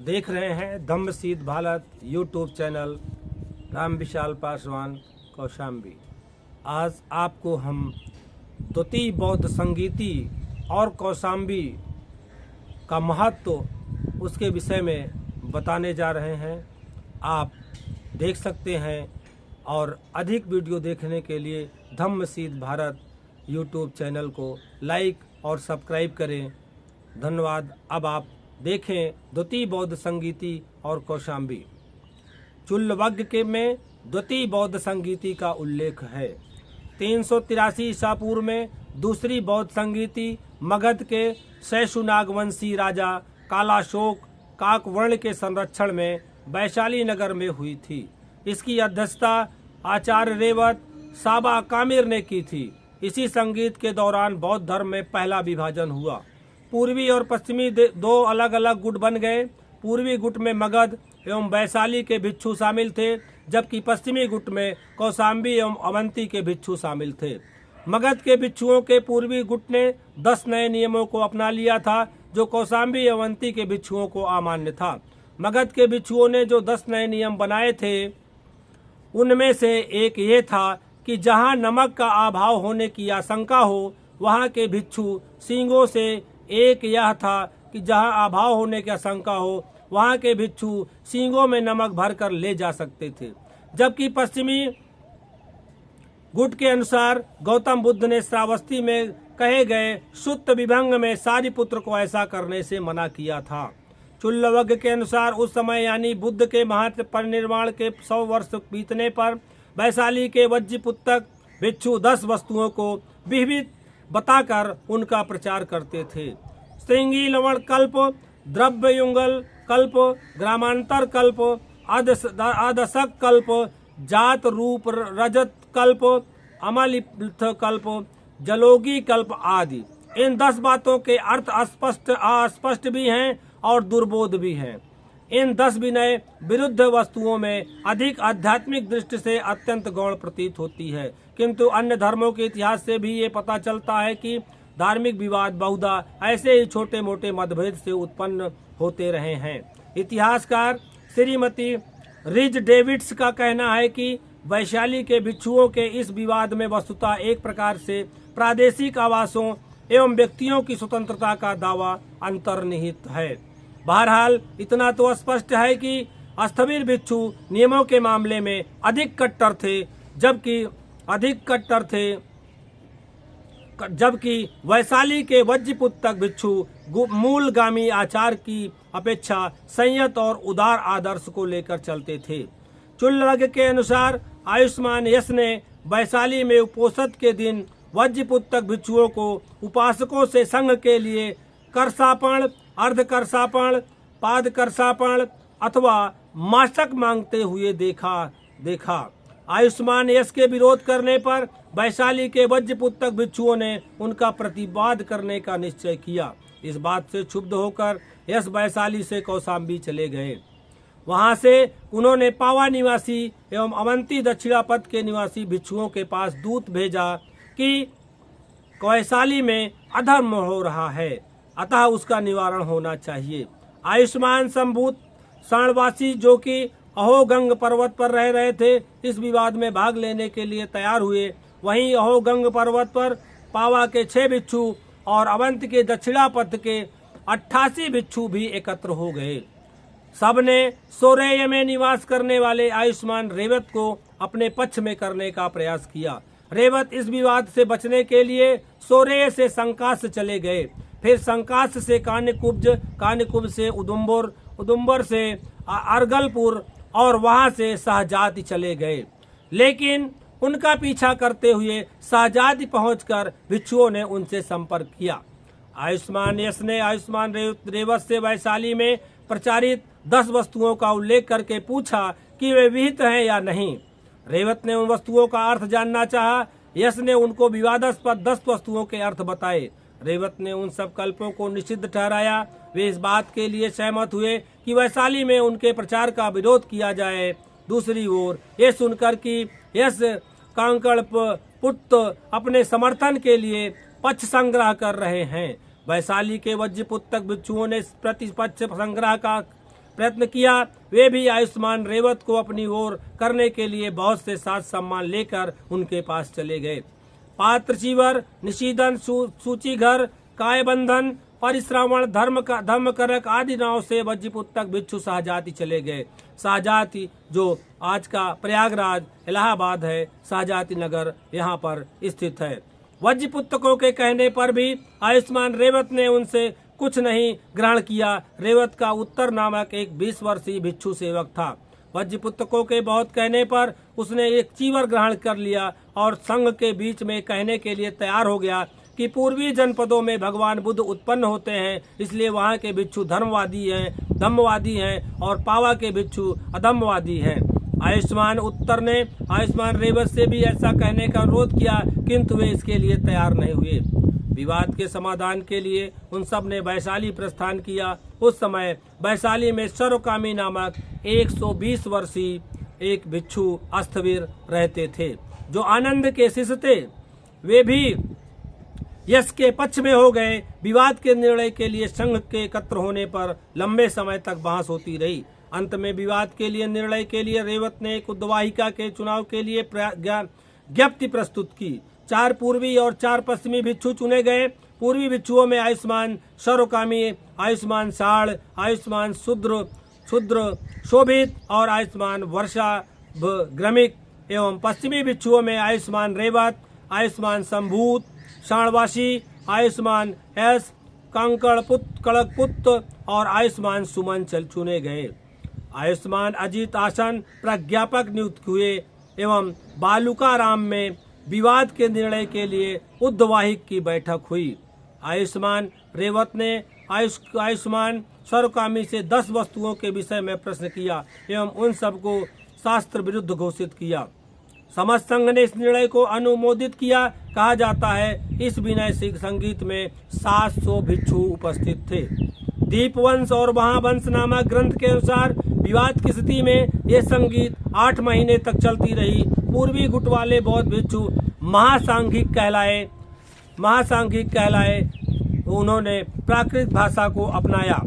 देख रहे हैं धम्मसिद्ध भारत यूट्यूब चैनल राम विशाल पासवान कौशाम्बी। आज आपको हम द्वितीय बौद्ध संगीति और कौशाम्बी का महत्व उसके विषय में बताने जा रहे हैं। आप देख सकते हैं और अधिक वीडियो देखने के लिए धम्मसिद्ध भारत यूट्यूब चैनल को लाइक और सब्सक्राइब करें। धन्यवाद। अब आप देखें द्वितीय बौद्ध संगीति और कौशाम्बी। चुल्लवग्ग के में द्वितीय बौद्ध संगीति का उल्लेख है। 383 ईसा पूर्व में दूसरी बौद्ध संगीति मगध के शैशुनागवंशी राजा कालाशोक काकवर्ण के संरक्षण में वैशाली नगर में हुई थी। इसकी अध्यक्षता आचार्य रेवत साबा कामिर ने की थी। इसी संगीत के दौरान बौद्ध धर्म में पहला विभाजन हुआ। पूर्वी और पश्चिमी दो अलग अलग गुट बन गए। पूर्वी गुट में मगध एवं वैशाली के भिक्षु शामिल थे, जबकि पश्चिमी गुट में कौशाम्बी एवं अवंती के भिक्षु शामिल थे। मगध के भिक्षुओं के पूर्वी गुट ने 10 नए नियमों को अपना लिया था, जो कौशाम्बी एवं अवंती के भिक्षुओं को अमान्य था। मगध के भिक्षुओं ने जो 10 नए नियम बनाए थे, उनमें से एक ये था कि जहां नमक का अभाव होने की आशंका हो, वहां के भिक्षु सींगों से एक यह था कि जहां अभाव होने की आशंका हो, वहां के भिक्षु सींगों में नमक भरकर ले जा सकते थे। जबकि पश्चिमी गुट के अनुसार गौतम बुद्ध ने श्रावस्ती में कहे गए सुत्त विभंग में सारिपुत्र को ऐसा करने से मना किया था। चुल्लवग्ग के अनुसार उस समय यानी बुद्ध के महत् परिनिर्वाण के 100 वर्ष बीतने पर वैशाली के वज्रपुत्रक भिक्षु 10 वस्तुओं को विविध बताकर उनका प्रचार करते थे। श्रृंगी लवण कल्प, द्रव्य युगल कल्प, ग्रामांतर कल्प, आदशक कल्प, जात रूप रजत कल्प, अमलिप्थ कल्प, जलोगी कल्प आदि। इन 10 बातों के अर्थ अस्पष्ट अस्पष्ट भी हैं और दुर्बोध भी हैं। इन 10 विनय विरुद्ध वस्तुओं में अधिक आध्यात्मिक दृष्टि से अत्यंत गौण प्रतीत होती है, किंतु अन्य धर्मों के इतिहास से भी ये पता चलता है कि धार्मिक विवाद बहुधा ऐसे ही छोटे मोटे मतभेद से उत्पन्न होते रहे हैं। इतिहासकार श्रीमती रिज डेविड्स का कहना है कि वैशाली के भिक्षुओं के इस विवाद में वस्तुतः एक प्रकार से प्रादेशिक आवासों एवं व्यक्तियों की स्वतंत्रता का दावा अंतर्निहित है। बहरहाल इतना तो स्पष्ट है कि स्थविर भिक्षु नियमों के मामले में अधिक कट्टर थे, जबकि वैशाली के वज्रपुत्रक भिक्षु मूलगामी आचार की अपेक्षा संयत और उदार आदर्श को लेकर चलते थे। चुल्लवग्ग के अनुसार आयुष्मान यश ने वैशाली में उपोषद के दिन वज्रपुत्रक भिक्षुओं को उपासकों से संघ के लिए करसापण, अर्ध करसापण, पाद करसापण अथवा मासक मांगते हुए देखा। आयुष्मान यश के विरोध करने पर वैशाली के वज्रपुत्रक भिक्षुओं ने उनका प्रतिवाद करने का निश्चय किया। इस बात से क्षुब्ध होकर यश वैशाली से कौशाम्बी चले गए। वहां से उन्होंने पावा निवासी एवं अवंती दक्षिणापथ के निवासी भिक्षुओं के पास दूत भेजा कि वैशाली में अधर्म हो रहा है, अतः उसका निवारण होना चाहिए। आयुष्मान संभूत शरणवासी जो कि अहोगंग पर्वत पर रह रहे थे, इस विवाद में भाग लेने के लिए तैयार हुए। वहीं अहोगंग पर्वत पर पावा के 6 भिक्षु और अवंत के दक्षिणापथ के 88 भिक्षु भी एकत्र हो गए। सबने सोरेय में निवास करने वाले आयुष्मान रेवत को अपने पक्ष में करने का प्रयास किया। रेवत इस विवाद से बचने के लिए सोरेय से संकास चले गए, फिर संकास से कान्यकुब्ज, कान्यकुब्ज से उदुम्बर, उदुम्बर से अर्गलपुर और वहां से शाहजादी चले गए। लेकिन उनका पीछा करते हुए शाहजादी पहुंचकर भिक्षुओं ने उनसे संपर्क किया। आयुष्मान यश ने आयुष्मान रेवत से वैशाली में प्रचारित 10 वस्तुओं का उल्लेख करके पूछा कि वे विहित हैं या नहीं। रेवत ने उन वस्तुओं का अर्थ जानना चाहा। यश ने उनको विवादास्पद 10 वस्तुओं के अर्थ बताए। रेवत ने उन सब कल्पों को निषिद्ध ठहराया। वे इस बात के लिए सहमत हुए कि वैशाली में उनके प्रचार का विरोध किया जाए। दूसरी ओर ये सुनकर कि यश कांकड़ पुत्र अपने समर्थन के लिए पक्ष संग्रह कर रहे हैं, वैशाली के वज्रपुत्रक भिक्षुओं ने प्रतिपक्ष संग्रह का प्रयत्न किया, वे भी आयुष्मान रेवत को अपनी ओर करने के लिए बहुत से साज सम्मान लेकर उनके पास चले गए। पात्र चीवर, निशीदन, सूचीघर, कायबंधन, परिश्रावण, धर्मकरक आदि नाव से वज्रपुत्र तक भिक्षु शाहजाती चले गए। शाहजाती जो आज का प्रयागराज इलाहाबाद है, शाहजाती नगर यहाँ पर स्थित है। वज्रपुत्रकों के कहने पर भी आयुष्मान रेवत ने उनसे कुछ नहीं ग्रहण किया। रेवत का उत्तर नामक एक 20 वर्षीय भिक्षु सेवक था। वज्रपुत्रकों के बहुत कहने पर उसने एक चीवर ग्रहण कर लिया और संघ के बीच में कहने के लिए तैयार हो गया कि पूर्वी जनपदों में भगवान बुद्ध उत्पन्न होते हैं, इसलिए वहाँ के भिक्षु धम्मवादी हैं और पावा के भिक्षु अधम्मवादी हैं। आयुष्मान उत्तर ने आयुष्मान रेवत से भी ऐसा कहने का अनुरोध किया, किंतु वे इसके लिए तैयार नहीं हुए। विवाद के समाधान के लिए उन सब ने वैशाली प्रस्थान किया। उस समय वैशाली में सर्वकामी नामक 120 वर्षीय एक भिक्षु अस्थविर रहते थे, जो आनंद के शिष्य थे। वे भी यश के पक्ष में हो गए। विवाद के निर्णय के लिए संघ के एकत्र होने पर लंबे समय तक बहस होती रही। अंत में विवाद के लिए निर्णय के लिए रेवत ने एक उद्वाहिका के चुनाव के लिए ज्ञप्ति प्रस्तुत की। 4 पूर्वी और 4 पश्चिमी भिक्षु चुने गए। पूर्वी भिक्षुओं में आयुष्मान सर्वकामी, आयुष्मान साड़, आयुष्मान शूद्र शोभित और आयुष्मान वर्षा ग्रमिक एवं पश्चिमी भिक्षुओं में आयुष्मान रेवत, आयुष्मान संभूत शाणवासी, आयुष्मान एस कड़कपुत्र और आयुष्मान सुमन चुने गए। आयुष्मान अजीत आसन प्रज्ञापक नियुक्त हुए एवं बालुकाराम में विवाद के निर्णय के लिए उद्वाहिक की बैठक हुई। आयुष्मान रेवत ने आयुष्मान सर्वकामी से 10 वस्तुओं के विषय में प्रश्न किया एवं उन सबको शास्त्र विरुद्ध घोषित किया। समस्त संघ ने इस निर्णय को अनुमोदित किया। कहा जाता है इस विनय संगीत में 700 भिक्षु उपस्थित थे। दीपवंश और महावंश नामक ग्रंथ के अनुसार विवाद की स्थिति में ये संगीत 8 महीने तक चलती रही। पूर्वी गुट वाले बौद्ध भिक्षु महासांघिक कहलाए। उन्होंने प्राकृत भाषा को अपनाया।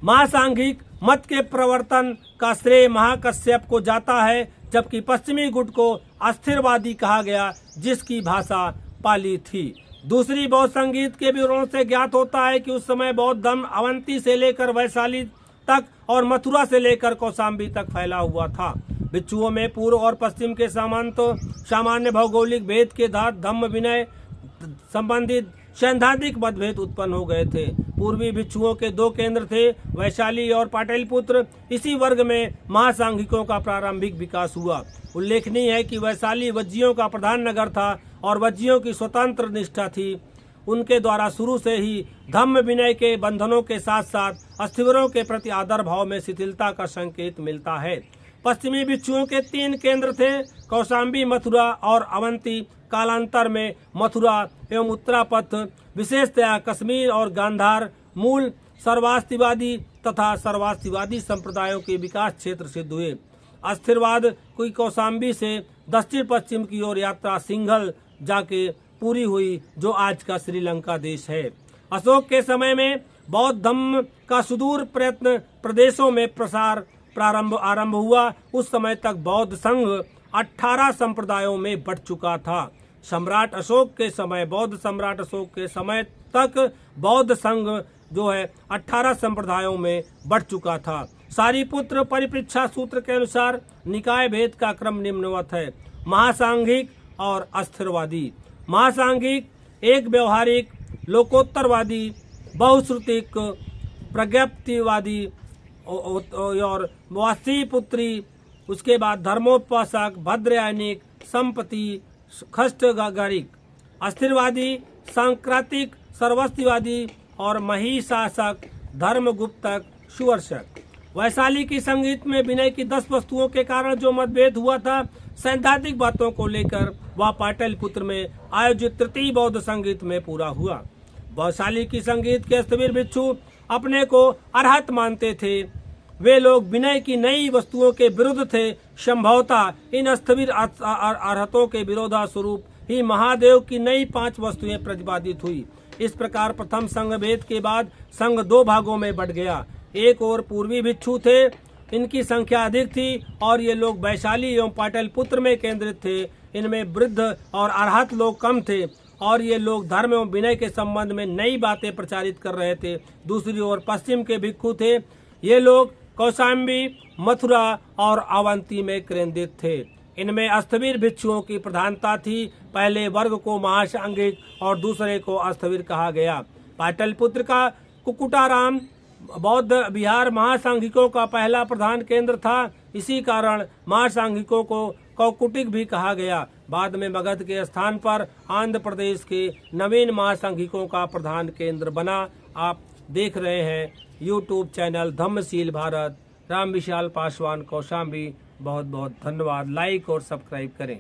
महासांघिक मत के प्रवर्तन का श्रेय महाकश्यप को जाता है, जबकि पश्चिमी गुट को अस्थिरवादी कहा गया, जिसकी भाषा पाली थी। दूसरी बौद्ध संगीत के विवरणों से ज्ञात होता है कि उस समय बौद्ध धर्म अवंती से लेकर वैशाली तक और मथुरा से लेकर कौशाम्बी तक फैला हुआ था। भिक्षुओं में पूर्व और पश्चिम के सामान्य भौगोलिक भेद के धम्म विनय संबंधित सैद्धांतिक मतभेद उत्पन्न हो गए थे। पूर्वी भिक्षुओं के 2 केंद्र थे, वैशाली और पाटलिपुत्र। इसी वर्ग में महासांघिकों का प्रारंभिक विकास हुआ। उल्लेखनीय है कि वैशाली वज्जियों का प्रधान नगर था और वज्जियों की स्वतंत्र निष्ठा थी। उनके द्वारा शुरू से ही धम्म विनय के बंधनों के साथ साथ अस्थिवरों के प्रति आदर भाव में शिथिलता का संकेत मिलता है। पश्चिमी भिक्षुओं के 3 केंद्र थे, कौशाम्बी, मथुरा और अवंती। कालांतर में मथुरा एवं उत्तरापथ, विशेषतया कश्मीर और गांधार मूल सर्वास्तिवादी तथा सर्वास्तिवादी संप्रदायों के विकास क्षेत्र सिद्ध हुए। अस्थिरवाद की कौशाम्बी से दक्षिण पश्चिम की ओर यात्रा सिंघल जाके पूरी हुई, जो आज का श्रीलंका देश है। अशोक के समय में बौद्ध धम्म का सुदूर प्रयत्न प्रदेशों में प्रसार आरंभ हुआ। उस समय तक बौद्ध संघ 18 संप्रदायों में बढ़ चुका था। बौद्ध सम्राट अशोक के समय तक बौद्ध संघ जो है 18 संप्रदायों में बढ़ चुका था। सारीपुत्र परिपृच्छा सूत्र के अनुसार निकाय भेद का क्रम निम्नवत है: महासांघिक और अस्थिरवादी। महासांघिक एक व्यवहारिक, लोकोत्तरवादी, बहुश्रुतिक, प्रज्ञप्तिवादी और वासीपुत्री, उसके बाद धर्मोपासक, भद्रयानिक, संपत्ति, खष्टगारिक। अस्थिरवादी सांक्रातिक, सर्वस्तिवादी और महिषासक, धर्मगुप्तक, सुवर्षक। वैशाली की संगीत में विनय की 10 वस्तुओं के कारण जो मतभेद हुआ था, सैद्धांतिक बातों को लेकर वह पाटलिपुत्र में आयोजित तृतीय बौद्ध संगीत में पूरा हुआ। वैशाली की संगीत के अस्थिर भिक्षु अपने को अर्हत मानते थे। वे लोग विनय की नई वस्तुओं के विरुद्ध थे। संभवतः इन अस्थिर अर्हतों के विरोधास्वरूप ही महादेव की नई 5 वस्तुएं प्रतिपादित हुई। इस प्रकार प्रथम संघ भेद के बाद संघ 2 भागों में बढ़ गया। एक और पूर्वी भिक्षु थे। इनकी संख्या अधिक थी और ये लोग वैशाली एवं पाटलिपुत्र में केंद्रित थे। इनमें वृद्ध और अर्हत लोग कम थे और ये लोग धर्म एवं विनय के संबंध में नई बातें प्रचारित कर रहे थे। दूसरी ओर पश्चिम के भिक्षु थे। ये लोग कौशाम्बी, मथुरा और अवंती में केंद्रित थे। इनमें अस्थविर भिक्षुओं की प्रधानता थी। पहले वर्ग को महासांघिक और दूसरे को अस्थविर कहा गया। पाटलिपुत्र का कुकुटाराम बौद्ध विहार महासांघिकों का पहला प्रधान केंद्र था। इसी कारण महासांघिकों को कौकुटिक भी कहा गया। बाद में मगध के स्थान पर आंध्र प्रदेश के नवीन महासांघिकों का प्रधान केंद्र बना। आप देख रहे हैं यूट्यूब चैनल धम्मशील भारत, राम विशाल पासवान कौशाम्बी। बहुत बहुत धन्यवाद। लाइक और सब्सक्राइब करें।